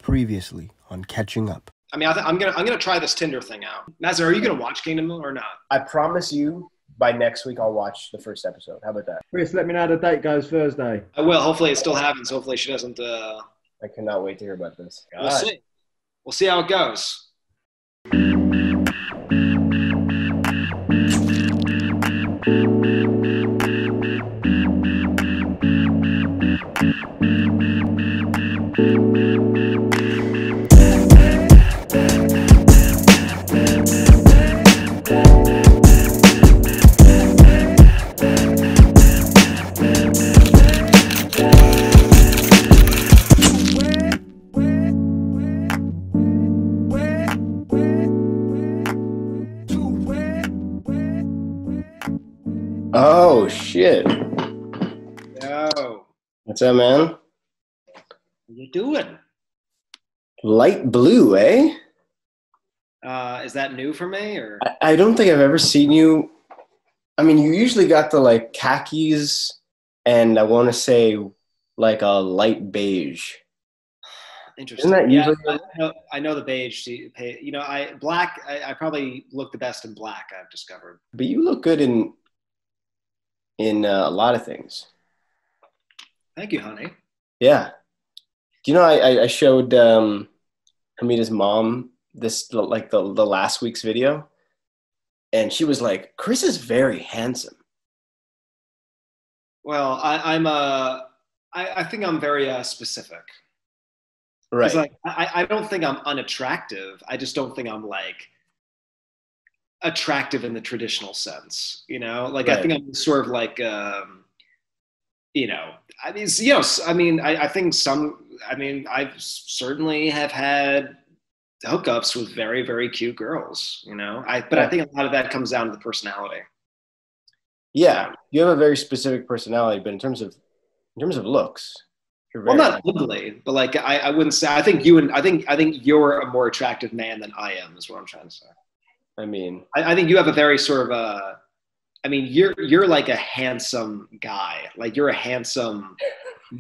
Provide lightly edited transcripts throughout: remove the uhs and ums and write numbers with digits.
Previously on Catching Up. I mean, I'm gonna try this Tinder thing out. Mazzer, are you gonna watch Kingdom or not? I promise you, by next week I'll watch the first episode. How about that? Chris, let me know how the date goes Thursday. I will. Hopefully, it still happens. Hopefully, she doesn't. I cannot wait to hear about this. We'll see. We'll see how it goes. Oh, shit. Yo, What's up, man? what you doing? Light blue, eh? Is that new for me or? I don't think I've ever seen you. I mean, you usually got the like khakis and I want to say like a light beige. Interesting. Isn't that Yeah, usually- I know the beige. You know, black. I probably look the best in black. I've discovered. But you look good in a lot of things. Thank you, honey. Yeah. Do you know I showed Hamidah's mom this like the last week's video, and she was like, "Chris is very handsome." Well, I think I'm very specific. Right. It's like I don't think I'm unattractive. I just don't think I'm like attractive in the traditional sense. You know, like I Right. think I'm sort of like you know. I mean, you know, I mean, I think some. I mean, I certainly have had hookups with very, very cute girls. You know, but I think a lot of that comes down to the personality. Yeah, you have a very specific personality, but in terms of looks, you're Well, very not ugly, but like I wouldn't say. I think you're a more attractive man than I am. Is what I'm trying to say. I mean, I think you have a very sort of I mean, you're like a handsome guy. Like you're a handsome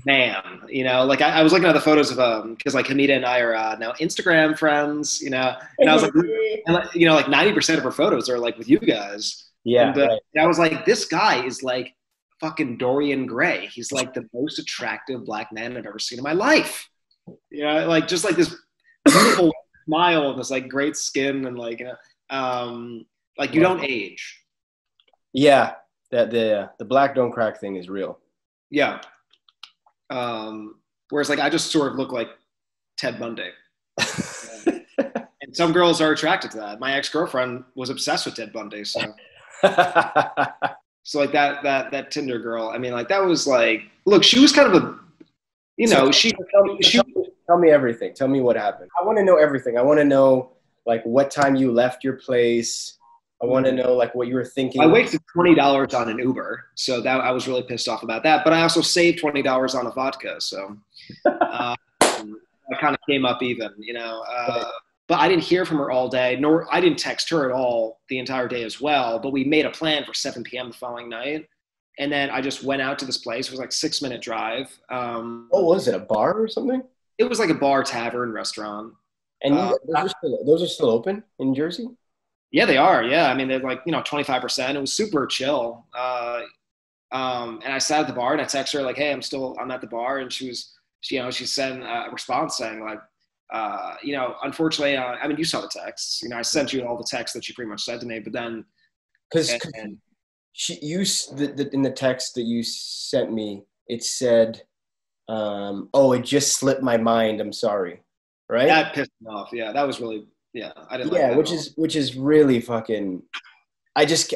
man. You know, like I was looking at the photos of because like Hamidah and I are now Instagram friends. You know, and I was like, and, like, you know, like 90% of her photos are like with you guys. yeah, And, right. and I was like, this guy is like fucking Dorian Gray. He's like the most attractive black man I've ever seen in my life. You know, like just like this beautiful smile and this like great skin and like, you know, like you don't age. Yeah, that the black don't crack thing is real. Yeah. Whereas like I just sort of look like Ted Bundy. And some girls are attracted to that. My ex-girlfriend was obsessed with Ted Bundy. So like that Tinder girl, I mean, like that was like, look, she was kind of a, you know, Tell me everything. Tell me what happened. I want to know everything. I want to know like what time you left your place. I want to know like what you were thinking. I wasted $20 on an Uber, so that I was really pissed off about that. But I also saved $20 on a vodka, so I kind of came up even, you know. But I didn't hear from her all day, nor I didn't text her at all the entire day as well. But we made a plan for 7 p.m. the following night, and then I just went out to this place. It was like a 6-minute drive. What was it? A bar or something? It was like a bar, tavern, restaurant. And those are still open in Jersey? Yeah, they are. Yeah, I mean, they're like, you know, 25%. It was super chill. And I sat at the bar and I texted her like, "Hey, I'm at the bar," and she sent a response saying like, you know, unfortunately, I mean, you saw the texts. You know, I sent you all the texts that she pretty much said to me, but then Because in the text that you sent me, it said, "Oh, it just slipped my mind. I'm sorry." Right? that pissed me off. Yeah, that was really, yeah, I didn't like that. which is really fucking. I just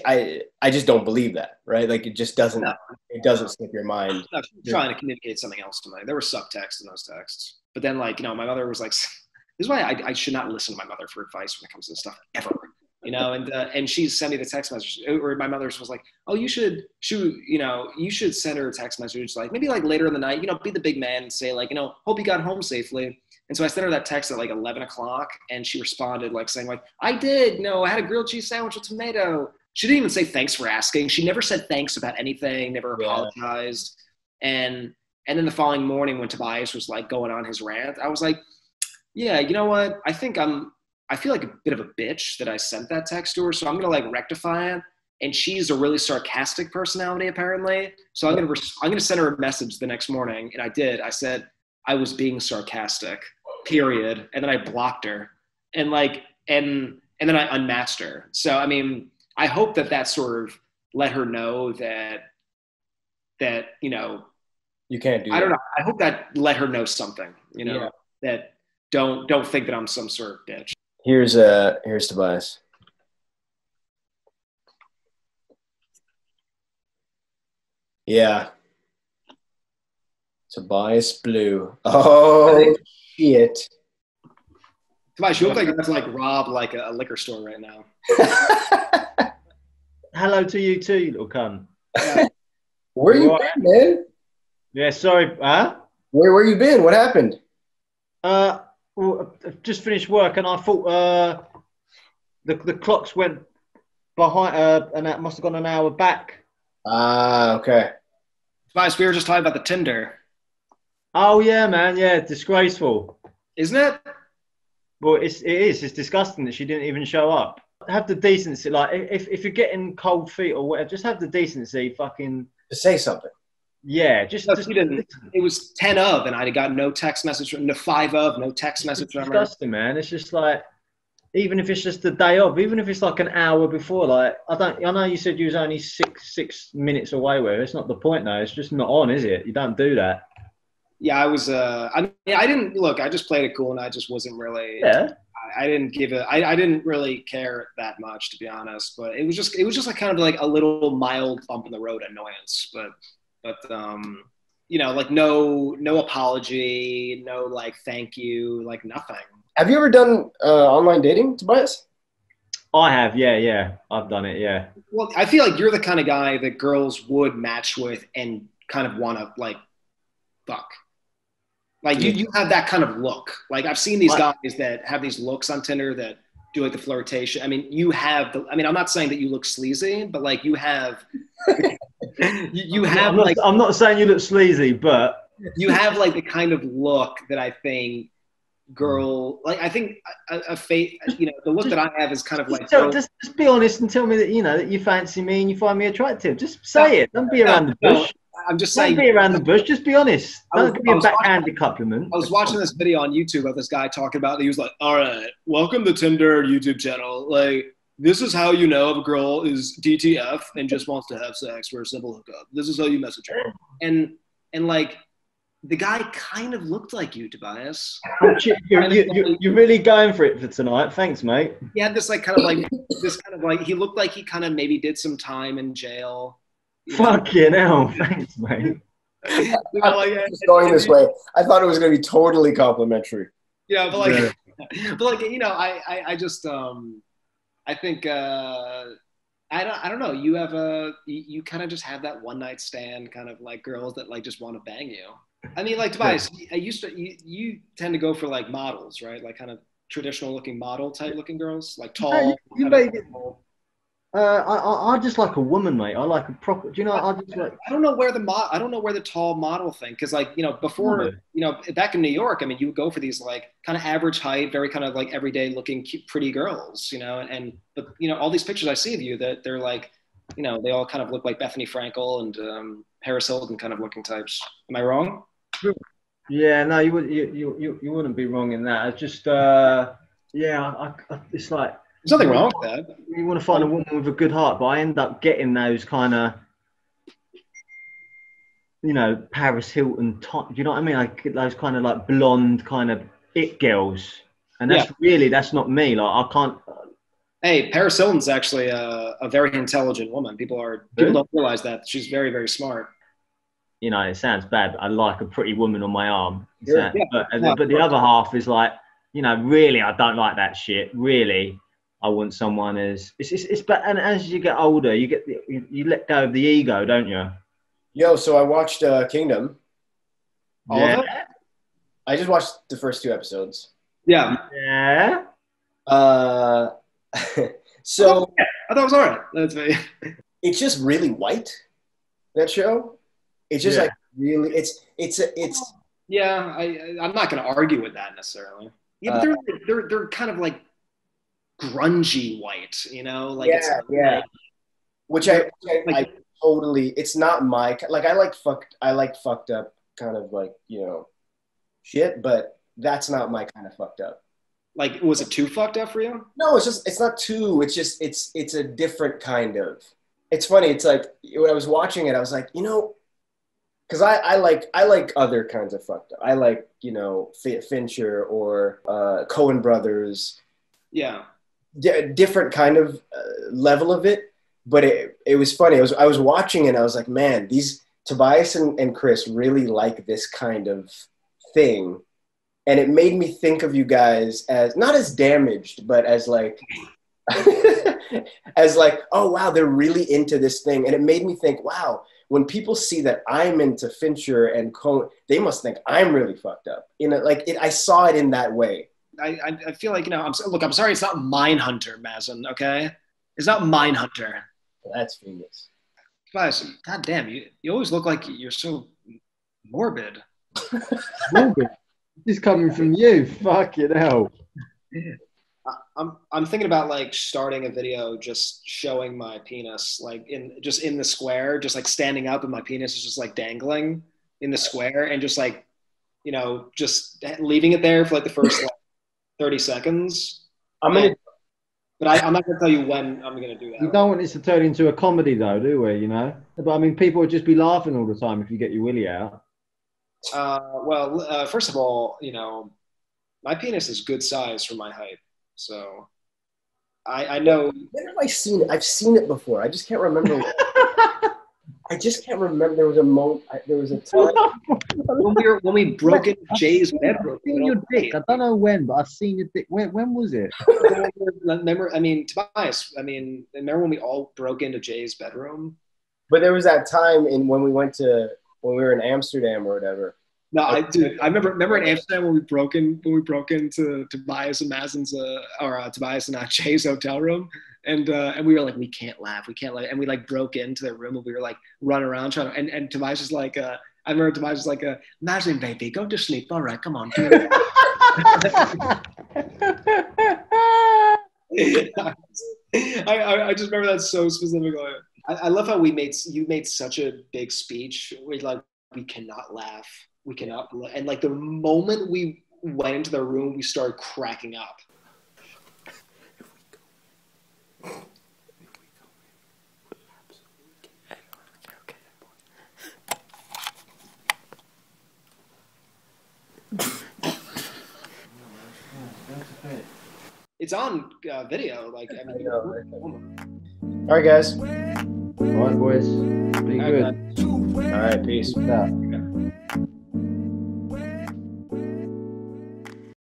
don't believe that, right? Like it just doesn't. No. It doesn't slip your mind. No, she was trying to communicate something else to me. There were subtext in those texts. But then, like, you know, my mother was like, this is why I should not listen to my mother for advice when it comes to this stuff ever. You know, and she sent me the text message, or my mother was like, "Oh, you should send her a text message, like maybe like later in the night, you know, be the big man and say like, you know, hope you got home safely." And so I sent her that text at like 11 o'clock, and she responded like saying like, "I did, no, I had a grilled cheese sandwich with tomato." She didn't even say thanks for asking. She never said thanks about anything, never apologized. And then the following morning when Tobias was like going on his rant, I was like, Yeah, you know what? I feel like a bit of a bitch that I sent that text to her, so I'm gonna like rectify it. And she's a really sarcastic personality, apparently. So I'm gonna send her a message the next morning, and I did. I said I was being sarcastic, period, and then I blocked her, and like, and then I unmatched her. So I mean, I hope that sort of let her know that You can't do I don't that. know. I hope that let her know something, Yeah. that don't think that I'm some sort of bitch. Here's Tobias. Yeah. Tobias Blue. Oh shit. Tobias, you look like you have to like rob like a liquor store right now. Hello to you too, you little cunt. Where you Right. been, man? Yeah, sorry. Huh? Where you been? What happened? Well, I've just finished work and I thought the clocks went behind and that must have gone an hour back. Ah, okay. Tobias, we were just talking about the Tinder, Oh yeah, man. Yeah, disgraceful. isn't it? Well, it is. It's disgusting that she didn't even show up. Have the decency, like if you're getting cold feet or whatever, just have the decency. Fucking To say something. yeah, just No, just she didn't. It was 10 of, and I got no text message from the 5 of, no text it's message from her. disgusting, man. It's just like even if it's just the day of, even if it's like an hour before, like I know you said you was only six minutes away with. It's not the point though. It's just not on, is it? You don't do that. Yeah, I was. I mean, I didn't look. I just played it cool, and I just wasn't really. Yeah. I didn't give it. I didn't really care that much, to be honest. But it was just like kind of like a little mild bump in the road annoyance. But like no apology, no like thank you, like nothing. Have you ever done online dating, Tobias? I have, yeah. I've done it, yeah. Well, I feel like you're the kind of guy that girls would match with and kind of want to like fuck. Like you have that kind of look. Like I've seen these guys that have these looks on Tinder that do like the flirtation. I mean, I'm not saying that you look sleazy, but like you have, you have like, I'm not saying you look sleazy, but you have like the kind of look that I think I think a fate, the look that I have is kind of like, just be honest and tell me that, that you fancy me and you find me attractive. Just say it. Don't be around the bush. I'm just saying. Don't be around the bush. Just be honest. Don't give me a backhanded compliment. I was watching this video on YouTube of this guy talking about. He was like, "All right, welcome to Tinder YouTube channel. Like, this is how you know if a girl is DTF and just wants to have sex for a simple hookup. This is how you message her." And like, the guy kind of looked like you, Tobias. You're really going for it for tonight. Thanks, mate. He had this kind of like he looked like he kind of maybe did some time in jail. Fucking hell, thanks, mate. It's going this way. I thought it was going to be totally complimentary. Yeah, but like, I just I think I don't know. You kind of just have that one night stand kind of like girls that like just want to bang you. I mean, like Tobias, you tend to go for like models, right? Like kind of traditional looking model type looking girls, like tall. I just like a woman, mate. I like a proper. Do you know? I don't know where the tall model thing, because like before back in New York, I mean, you would go for these like kind of average height, very kind of like everyday looking cute, pretty girls, but all these pictures I see of you that they're like, they all kind of look like Bethany Frankel and Paris Hilton kind of looking types. Am I wrong? Yeah, no, you wouldn't be wrong in that. It's just it's like. There's nothing wrong with that. You want to find a woman with a good heart, but I end up getting those kind of, Paris Hilton type. Do you know what I mean? I get those kind of like blonde kind of it girls, and that's not me. Like I can't. Hey, Paris Hilton's actually a very intelligent woman. People don't realize that she's very, very smart. It sounds bad. I like a pretty woman on my arm. Yeah. But the other half is like, really, I don't like that shit. Really. I want someone it's and as you get older, you let go of the ego, don't you? Yo, so I watched Kingdom. All of it? I just watched the first 2 episodes. Yeah. Yeah. So I thought it was all right. That's me. It's just really white. That show. It's just like really. It's. Yeah, I'm not going to argue with that necessarily. Yeah, but they're kind of like grungy white, you know, like it's yeah. Which I like totally. It's not my like. I like fucked up kind of like shit, but that's not my kind of fucked up. like was it too fucked up for you? No, it's not too. It's just it's a different kind of. It's funny. It's like when I was watching it, I was like, because I like other kinds of fucked up. I like Fincher or Coen Brothers. Yeah. Different kind of level of it, but it was funny. I was watching and I was like, man, these Tobias and Chris really like this kind of thing, and it made me think of you guys as not as damaged, but as like as like, oh wow, they're really into this thing, and it made me think, wow, when people see that I'm into Fincher and Coen, they must think I'm really fucked up. I saw it in that way. I feel like I'm sorry, it's not Mindhunter, Mazen. Okay, it's not Mindhunter. That's Phoenix. Tobias, God damn, you always look like you're so morbid. Morbid. This is coming from you. Fucking hell. I'm thinking about like starting a video just showing my penis like in the square, just like standing up and my penis is just like dangling in the square and just like just leaving it there for like the first like 30 seconds. I'm not gonna tell you when I'm gonna do that. We don't want this to turn into a comedy though, do we? But I mean, people would just be laughing all the time if you get your willy out. Well, first of all, my penis is good size for my height. So I know. When have I seen it? I've seen it before. I just can't remember. I just can't remember. There was a moment. There was a time when we broke into Jay's bedroom. I've seen your dick. I don't know when, but I've seen your dick. When was it? Remember? Tobias. Remember when we all broke into Jay's bedroom? But there was that time when we were in Amsterdam or whatever. No, I remember in Amsterdam when we broke into Tobias and Mazen's Tobias and Jay's hotel room, and we were like, we can't laugh, and we like broke into their room and we were like running around trying to, and Tobias was like, I remember Tobias was like, Mazen baby, go to sleep, all right, come on. I just remember that so specifically. I love how you made such a big speech. We like, we cannot laugh. We cannot. And like the moment we went into the room, we started cracking up. It's on video. Like, all right, guys. All right, boys. Be good. All right, peace. Peace out.